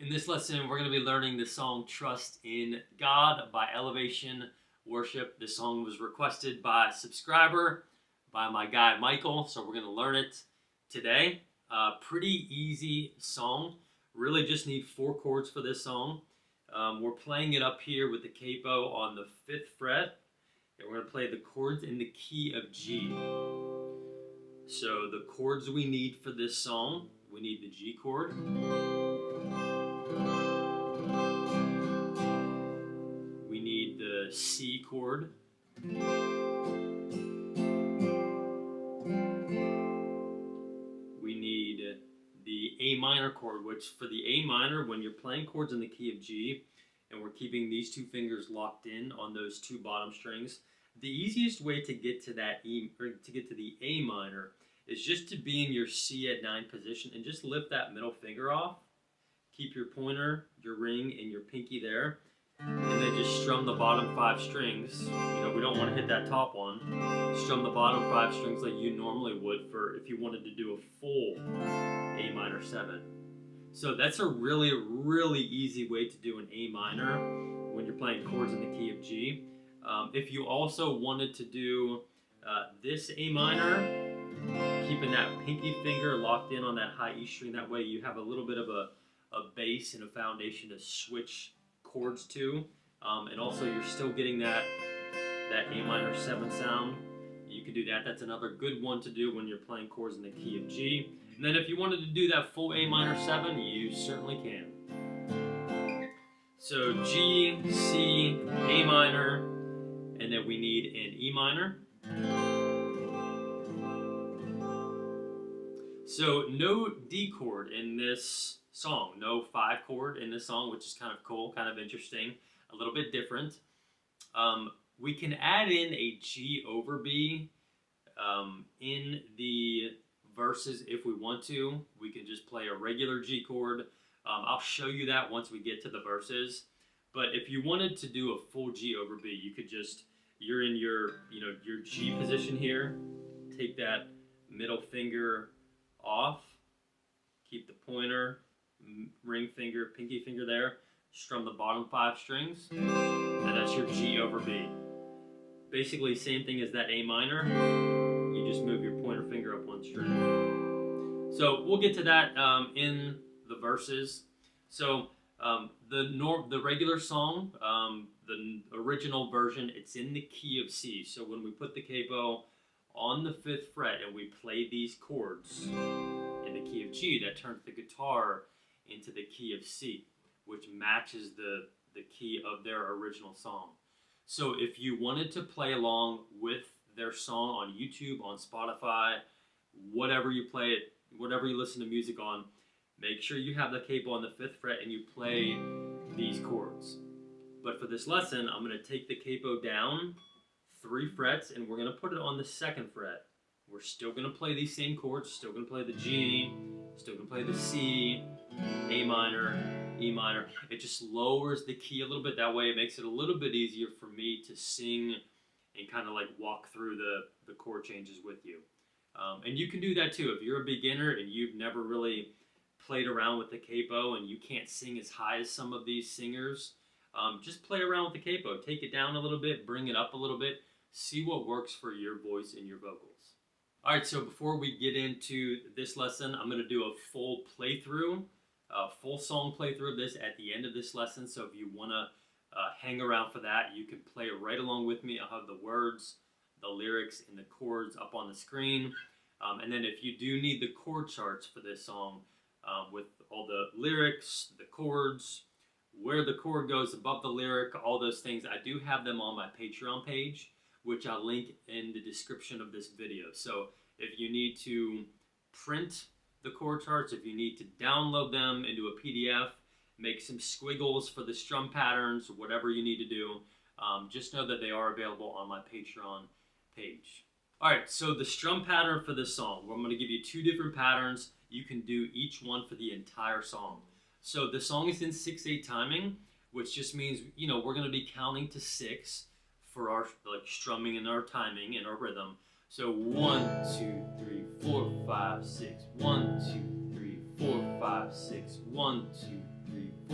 In this lesson, we're going to be learning the song Trust in God by Elevation Worship. This song was requested by a subscriber, by my guy Michael, so we're going to learn it today. Pretty easy song. Really just need 4 chords for this song. We're playing it up here with the capo on the 5th fret, and we're going to play the chords in the key of G. So the chords we need for this song, we need the G chord. We need the C chord. We need the A minor chord, which for the A minor, when you're playing chords in the key of G, and we're keeping these 2 fingers locked in on those 2 bottom strings, the easiest way to get to that to get to the A minor is just to be in your C at 9 position and just lift that middle finger off. Keep your pointer, your ring, and your pinky there, and then just strum the bottom 5 strings. We don't want to hit that top one. Strum the bottom 5 strings like you normally would for if you wanted to do a full A minor 7. So that's a really, really easy way to do an A minor when you're playing chords in the key of G. If you also wanted to do this A minor, keeping that pinky finger locked in on that high E string, that way you have a little bit of a base and a foundation to switch chords to, and also you're still getting that A minor 7 sound. You can do that. That's another good one to do when you're playing chords in the key of G. And then if you wanted to do that full A minor 7, you certainly can. So G, C, A minor, and then we need an E minor. So no D chord in this song, no 5 chord in this song, which is kind of cool, kind of interesting, a little bit different. We can add in a G over B in the verses if we want to. We can just play a regular G chord. I'll show you that once we get to the verses. But if you wanted to do a full G over B, you could just, you're in your G position here, take that middle finger off, keep the pointer, ring finger, pinky finger there, strum the bottom 5 strings, and that's your G over B. Basically same thing as that A minor, you just move your pointer finger up 1 string. So we'll get to that in the verses. So the regular song, the original version, it's in the key of C. So when we put the capo on the 5th fret and we play these chords in the key of G, that turns the guitar into the key of C, which matches the key of their original song. So if you wanted to play along with their song on YouTube, on Spotify, whatever you play it, whatever you listen to music on, make sure you have the capo on the 5th fret and you play these chords. But for this lesson, I'm going to take the capo down 3 frets and we're going to put it on the 2nd fret. We're still going to play these same chords, still going to play the G, still going to play the C, A minor, E minor. It just lowers the key a little bit. That way it makes it a little bit easier for me to sing and kind of like walk through the chord changes with you. And you can do that too. If you're a beginner and you've never really played around with the capo and you can't sing as high as some of these singers, just play around with the capo. Take it down a little bit, bring it up a little bit, see what works for your voice and your vocals. Alright, so before we get into this lesson, I'm going to do a full playthrough, a full song playthrough of this at the end of this lesson. So if you want to hang around for that, you can play right along with me. I'll have the words, the lyrics, and the chords up on the screen. And then if you do need the chord charts for this song, with all the lyrics, the chords, where the chord goes above the lyric, all those things, I do have them on my Patreon page, which I'll link in the description of this video. So if you need to print the chord charts, if you need to download them into a PDF, make some squiggles for the strum patterns, whatever you need to do, just know that they are available on my Patreon page. Alright, so the strum pattern for this song, I'm going to give you 2 different patterns. You can do each one for the entire song. So the song is in 6/8 timing, which just means, we're going to be counting to 6 for our strumming and our timing and our rhythm. So 1, 2, 3, 4, 5, 6. 1, 2, 3, 4, 5, 6. 1, 2, 3,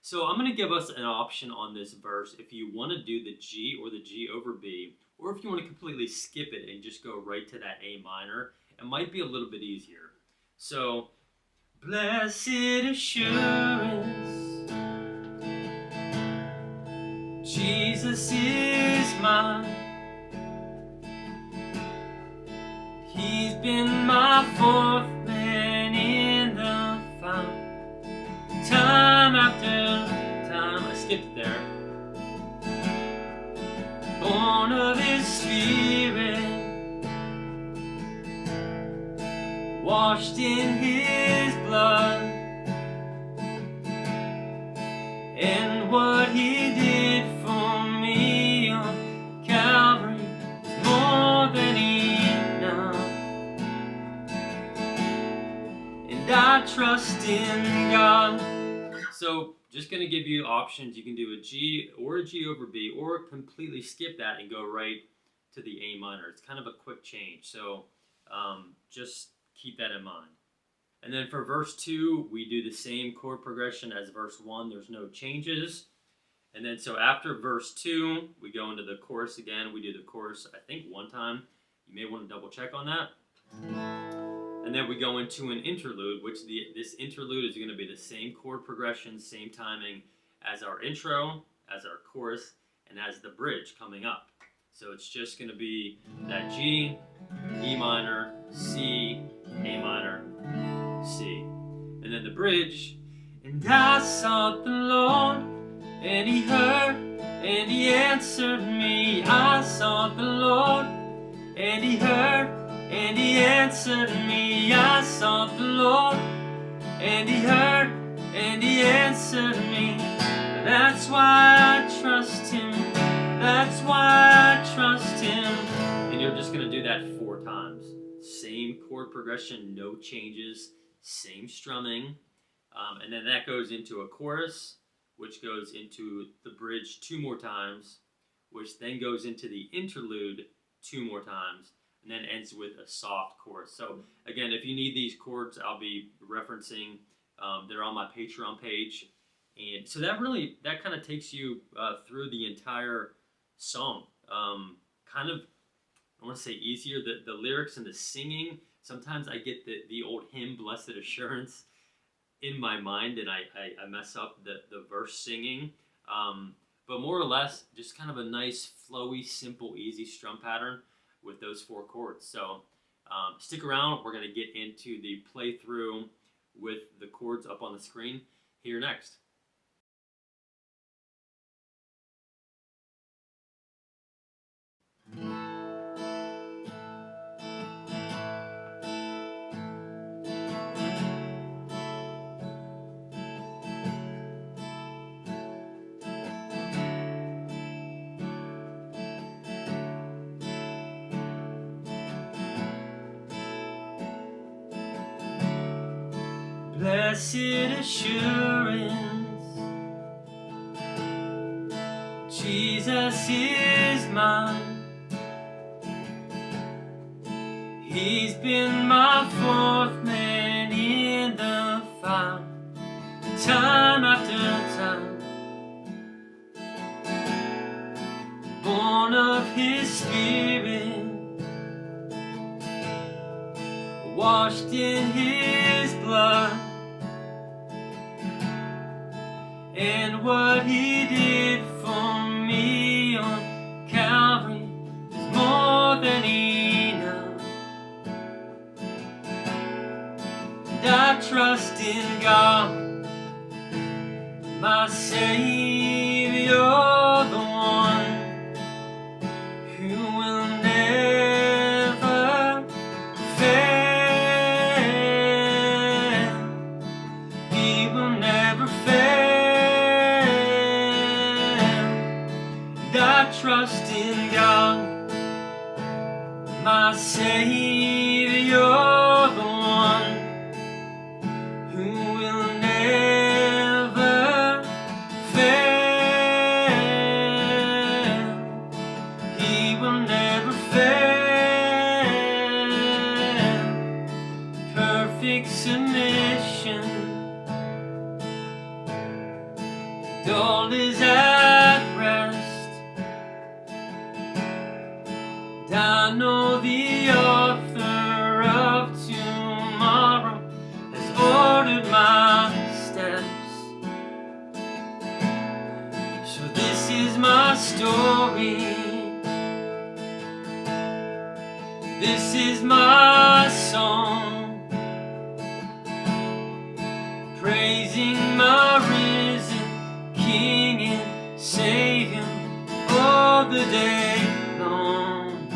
So I'm going to give us an option on this verse if you want to do the G or the G over B, or if you want to completely skip it and just go right to that A minor. It might be a little bit easier. So, blessed assurance, Jesus is mine. He's been my fourth man in the fight. Time after time, I skipped it there. Born of His Spirit, washed in His blood, and what He did for me on Calvary is more than enough. And I trust in God. So, just going to give you options. You can do a G or a G over B, or completely skip that and go right to the A minor. It's kind of a quick change. So, just keep that in mind. And then for verse 2, we do the same chord progression as verse 1. There's no changes. And then so after verse 2, we go into the chorus again. We do the chorus, I think, one time. You may want to double check on that. And then we go into an interlude, which this interlude is going to be the same chord progression, same timing as our intro, as our chorus, and as the bridge coming up. So it's just going to be that G, E minor, C, A minor, C. And then the bridge. And I sought the Lord, and He heard, and He answered me. I sought the Lord, and He heard, and He answered me. I sought the Lord, and He heard, and He answered me. That's why I trust Him. That's why I trust Him. And you're just going to do that 4 times. Same chord progression, no changes, same strumming. And then that goes into a chorus, which goes into the bridge 2 more times, which then goes into the interlude 2 more times, and then ends with a soft chorus. So again, if you need these chords, I'll be referencing. They're on my Patreon page. And so that kind of takes you through the entire song. Kind of, I want to say easier. The lyrics and the singing, sometimes I get the old hymn, Blessed Assurance, in my mind, and I mess up the verse singing. But more or less, just kind of a nice, flowy, simple, easy strum pattern with those 4 chords. So stick around. We're going to get into the playthrough with the chords up on the screen here next. Blessed assurance, Jesus is mine. He's been my fourth man in the fight, time after time. Born of His Spirit, washed in His blood, and what He did for me on Calvary is more than enough. And I trust in God, my Savior, the one who will never fail. He will never fail. I trust in God, my Savior, the one who will never fail. He will never fail. Perfect submission, and all is at rest. And I know the author of tomorrow has ordered my steps. So this is my story. This is my song, praising my risen King and Savior all the day long.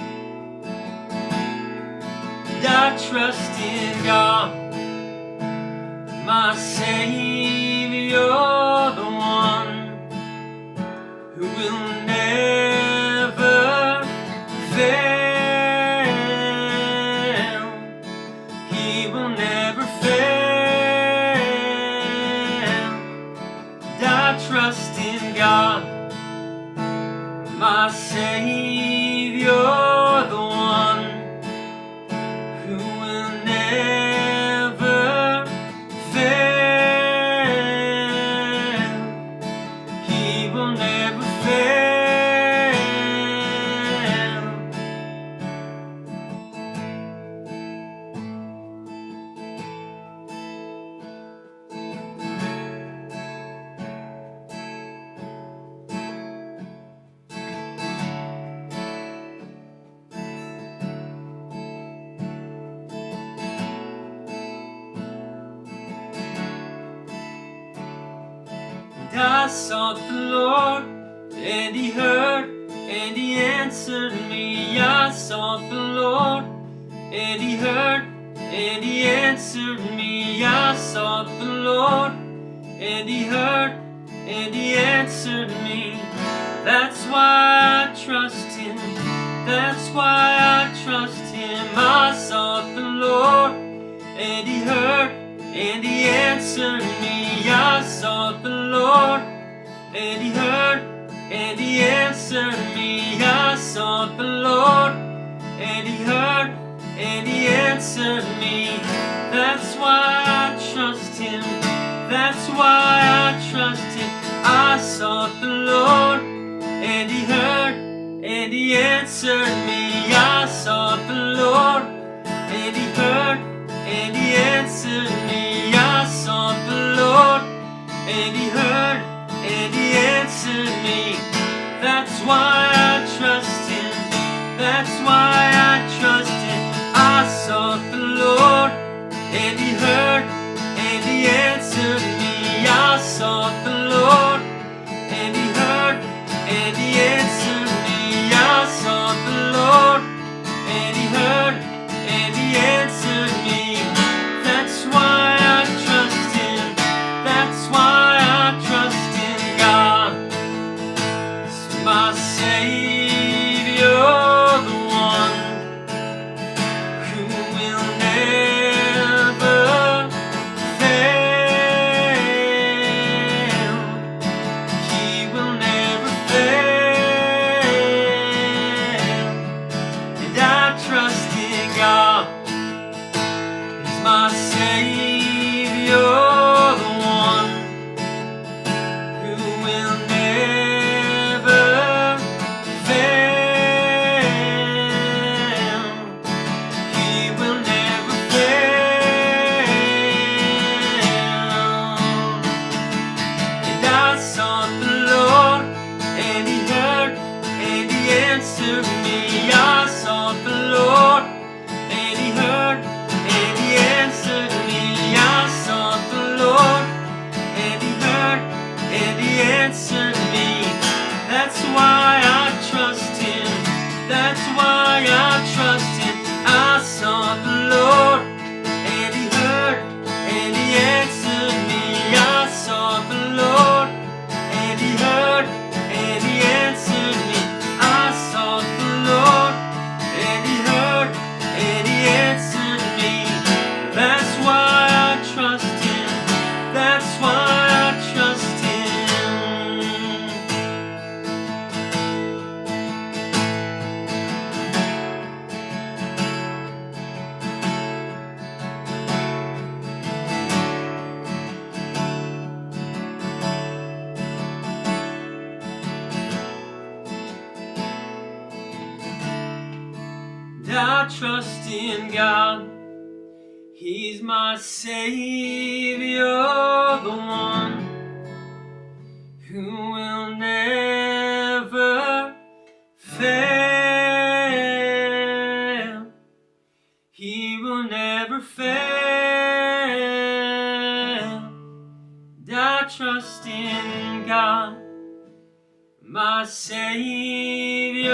And I trust in God, my Savior, the one who will never fail. He will never fail. And I trust in God, my Savior, the one who will never fail. He will never fail. And I sought the Lord, and He heard, and He answered me. I sought the Lord, and He heard, and He answered me. I sought the Lord, and He heard, and He answered me. That's why I trust Him. That's why I trust Him. I sought the Lord, and He heard, and He answered me. I sought the Lord, and He heard, and He answered me. I sought the Lord, and He heard, and He answered me. That's why I trust Him. That's why I trust Him. I sought the Lord, and He heard, and He answered me. I sought the Lord, and He heard, and He answered me. I sought the Lord, and He heard, and He answered me. That's why I trust Him. That's why I trust Him. I sought the Lord, and He heard, and He answered me. I sought the Lord, and He heard, and He answered me. I sought the Lord, and He heard, and He answered me. That's why I trust Him. That's why I trust in God. It's my Savior, the one who will never fail. He will never fail. And I trust in God. He's my Savior, the one who will never fail. He will never fail. And I sought the Lord, and He heard, and He answered me. I sought the Lord, and He heard, and He answered me. I sought the Lord, and He heard, and He answered me. That's why I trust Him. That's why I trust Him. I sought the Lord, and He heard, and He answered me. I sought the Lord, and He heard, and He answered me. I sought the Lord, and He heard, and He answered me. That's why I trust Him. That's why I trust Him. I trust in God. He's my Savior, the one who will never fail. He will never fail. I trust in God, my Savior.